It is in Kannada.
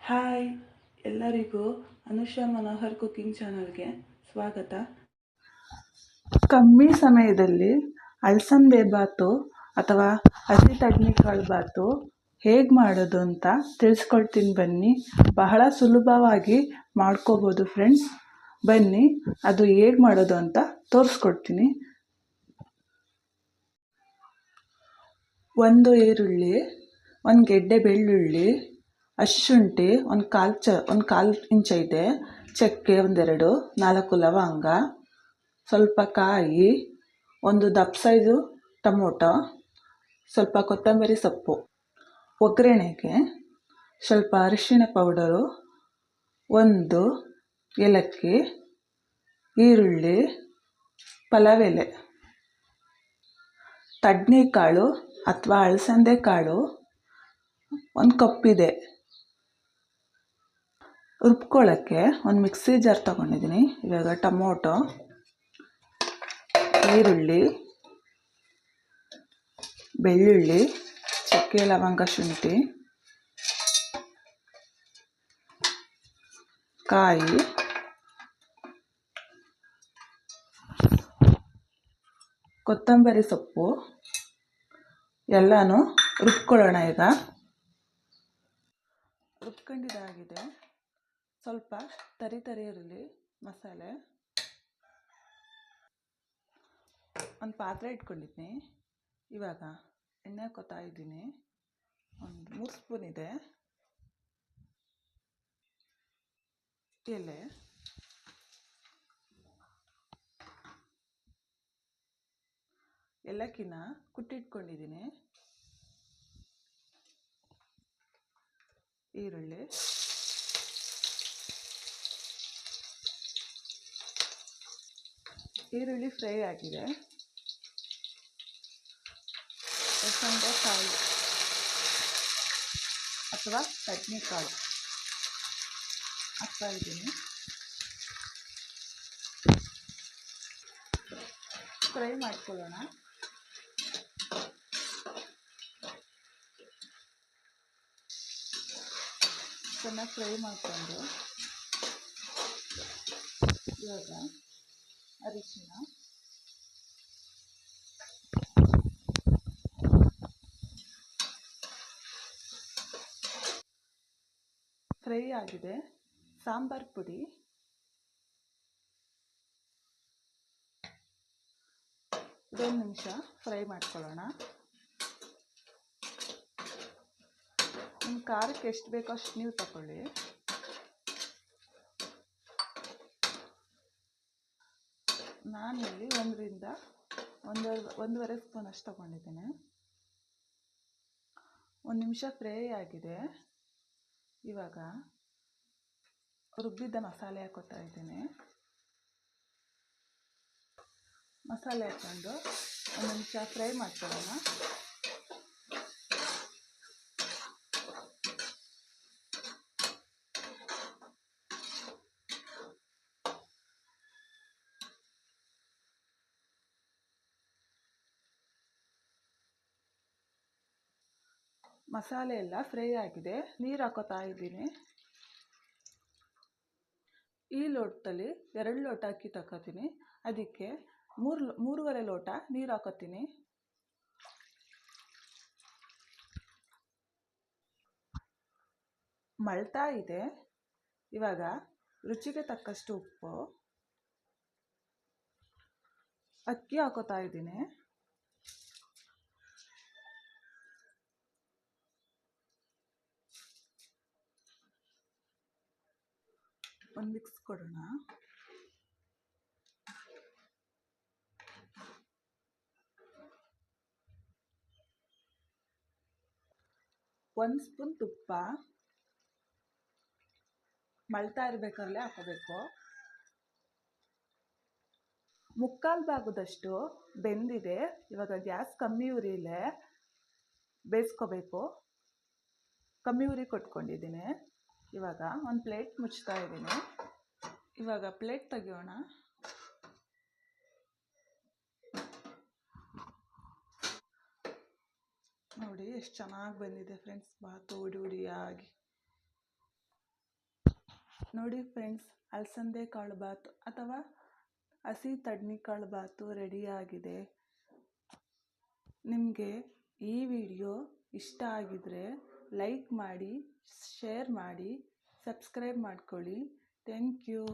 ಹಾಯ್ ಎಲ್ಲರಿಗೂ ಅನುಷಾ ಮನೋಹರ್ ಕುಕಿಂಗ್ ಚಾನಲ್ಗೆ ಸ್ವಾಗತ. ಕಮ್ಮಿ ಸಮಯದಲ್ಲಿ ಅಲಸಂದೆ ಬಾತು ಅಥವಾ ಹಸಿ ತಡ್ನಿಕಾಳು ಬಾತು ಹೇಗೆ ಮಾಡೋದು ಅಂತ ತಿಳಿಸ್ಕೊಡ್ತೀನಿ ಬನ್ನಿ. ಬಹಳ ಸುಲಭವಾಗಿ ಮಾಡ್ಕೋಬೋದು ಫ್ರೆಂಡ್ಸ್. ಬನ್ನಿ ಅದು ಹೇಗೆ ಮಾಡೋದು ಅಂತ ತೋರಿಸ್ಕೊಡ್ತೀನಿ. ಒಂದು ಈರುಳ್ಳಿ, ಒಂದು ಗೆಡ್ಡೆ ಬೆಳ್ಳುಳ್ಳಿ, ಶುಂಠಿ, ಒಂದು ಕಾಲು ಇಂಚ ಇದೆ, ಚಕ್ಕೆ ಒಂದೆರಡು, 4 ಲವಂಗ, ಸ್ವಲ್ಪ ಕಾಯಿ, ಒಂದು ದಪ್ಪ ಸೈಜು ಟೊಮೊಟೊ, ಸ್ವಲ್ಪ ಕೊತ್ತಂಬರಿ ಸೊಪ್ಪು. ಒಗ್ಗರಣೆಗೆ ಸ್ವಲ್ಪ ಅರಿಶಿಣ ಪೌಡರು, ಒಂದು ಏಲಕ್ಕಿ, ಈರುಳ್ಳಿ, ಪಲಾವ್ ಎಲೆ, ತಡ್ನಿಕಾಳು ಅಥವಾ ಅಲಸಂದೆ ಕಾಳು 1 ಕಪ್ಪಿದೆ. ರುಬ್ಕೊಳ್ಳೋಕ್ಕೆ ಒಂದು ಮಿಕ್ಸಿ ಜಾರ್ ತೊಗೊಂಡಿದ್ದೀನಿ. ಇವಾಗ ಟೊಮೊಟೊ, ಈರುಳ್ಳಿ, ಬೆಳ್ಳುಳ್ಳಿ, ಚಕ್ಕೆ ಲವಂಗ ಶುಂಠಿ, ಕಾಯಿ, ಕೊತ್ತಂಬರಿ ಸೊಪ್ಪು ಎಲ್ಲನೂ ರುಬ್ಕೊಳ್ಳೋಣ. ಈಗ ರುಬ್ಕೊಂಡಿದ್ದಾಗಿದೆ. ಸ್ವಲ್ಪ ತರಿ ಇರಲಿ ಮಸಾಲೆ. ಒಂದು ಪಾತ್ರೆ ಇಟ್ಕೊಂಡಿದ್ದೀನಿ. ಇವಾಗ ಎಣ್ಣೆ ಹಾಕ್ಕೋತಾ ಇದ್ದೀನಿ. ಒಂದು 3 ಸ್ಪೂನ್ ಇದೆ. ಎಲೆ, ಏಲಕ್ಕಿನ ಕುಟ್ಟಿಟ್ಕೊಂಡಿದ್ದೀನಿ. ಈರುಳ್ಳಿ, ಫ್ರೈ ಆಗಿದೆ. ಅಲಸಂದೆ ಕಾಳು ಅಥವಾ ತಡ್ನಿಕಾಳು ಹಾಕ್ತಾ ಇದ್ದೀನಿ. ಫ್ರೈ ಮಾಡ್ಕೊಳ್ಳೋಣ. ಚೆನ್ನಾಗಿ ಫ್ರೈ ಮಾಡಿಕೊಂಡು ಇವಾಗ ಅರಿಶಿನ, ಫ್ರೈ ಆಗಿದೆ. ಸಾಂಬಾರ್ ಪುಡಿ, ಇದೊಂದು ನಿಮಿಷ ಫ್ರೈ ಮಾಡ್ಕೊಳ್ಳೋಣ. ನಿಮ್ಮ ಖಾರಕ್ಕೆ ಎಷ್ಟು ಬೇಕೋ ಅಷ್ಟು ನೀವು ತಗೊಳ್ಳಿ. ನಾನಿಲ್ಲಿ 1 ರಿಂದ 1.5 ಸ್ಪೂನ್ ಅಷ್ಟು ತಗೊಂಡಿದ್ದೇನೆ. 1 ನಿಮಿಷ ಫ್ರೈ ಆಗಿದೆ. ಇವಾಗ ರುಬ್ಬಿದ್ದ ಮಸಾಲೆ ಹಾಕೋತಾ ಇದ್ದೀನಿ. ಮಸಾಲೆ ಹಾಕ್ಕೊಂಡು 1 ನಿಮಿಷ ಫ್ರೈ ಮಾಡ್ಕೊಳ್ಳೋಣ. ಮಸಾಲೆ ಎಲ್ಲ ಫ್ರೈ ಆಗಿದೆ. ನೀರು ಹಾಕೋತಾ ಇದ್ದೀನಿ. ಈ ಲೋಟದಲ್ಲಿ 2 ಲೋಟ ಅಕ್ಕಿ ತಗೋತೀನಿ. ಅದಕ್ಕೆ 3.5 ಲೋಟ ನೀರು ಹಾಕೋತೀನಿ. ಮಳ್ತಾ ಇದೆ. ಇವಾಗ ರುಚಿಗೆ ತಕ್ಕಷ್ಟು ಉಪ್ಪು, ಅಕ್ಕಿ ಹಾಕೋತಾ ಇದ್ದೀನಿ. ಒಂದು ಮಿಕ್ಸ್ ಕೊಡೋಣ. ಒಂದು ಸ್ಪೂನ್ ತುಪ್ಪ ಮಳ್ತಾ ಇರಬೇಕಾದ್ರೆ ಹಾಕೋಬೇಕು. 3/4 ಭಾಗದಷ್ಟು ಬೆಂದಿದೆ. ಇವಾಗ ಗ್ಯಾಸ್ ಕಮ್ಮಿ ಉರಿಲೇ ಬೇಯಿಸ್ಕೋಬೇಕು. ಕಮ್ಮಿ ಉರಿ ಕೊಟ್ಕೊಂಡಿದ್ದೀನಿ. ಇವಾಗ ಒಂದು ಪ್ಲೇಟ್ ಮುಚ್ತಾ ಇದ್ದೀನಿ. ಇವಾಗ ಪ್ಲೇಟ್ ತೆಗಿಯೋಣ. ನೋಡಿ ಎಷ್ಟು ಚೆನ್ನಾಗಿ ಬಂದಿದೆ ಫ್ರೆಂಡ್ಸ್, ಬಾತು ಹುಡಿ ಹುಡಿಯಾಗಿ. ನೋಡಿ ಫ್ರೆಂಡ್ಸ್, ಅಲಸಂದೆ ಕಾಳು ಬಾತು ಅಥವಾ ಹಸಿ ತಡ್ನಿಕಾಳು ಬಾತು ರೆಡಿಯಾಗಿದೆ. ನಿಮಗೆ ಈ ವಿಡಿಯೋ ಇಷ್ಟ ಆಗಿದ್ರೆ ಲೈಕ್ ಮಾಡಿ, ಶೇರ್ ಮಾಡಿ, ಸಬ್ಸ್ಕ್ರೈಬ್ ಮಾಡ್ಕೊಳ್ಳಿ. Thank you.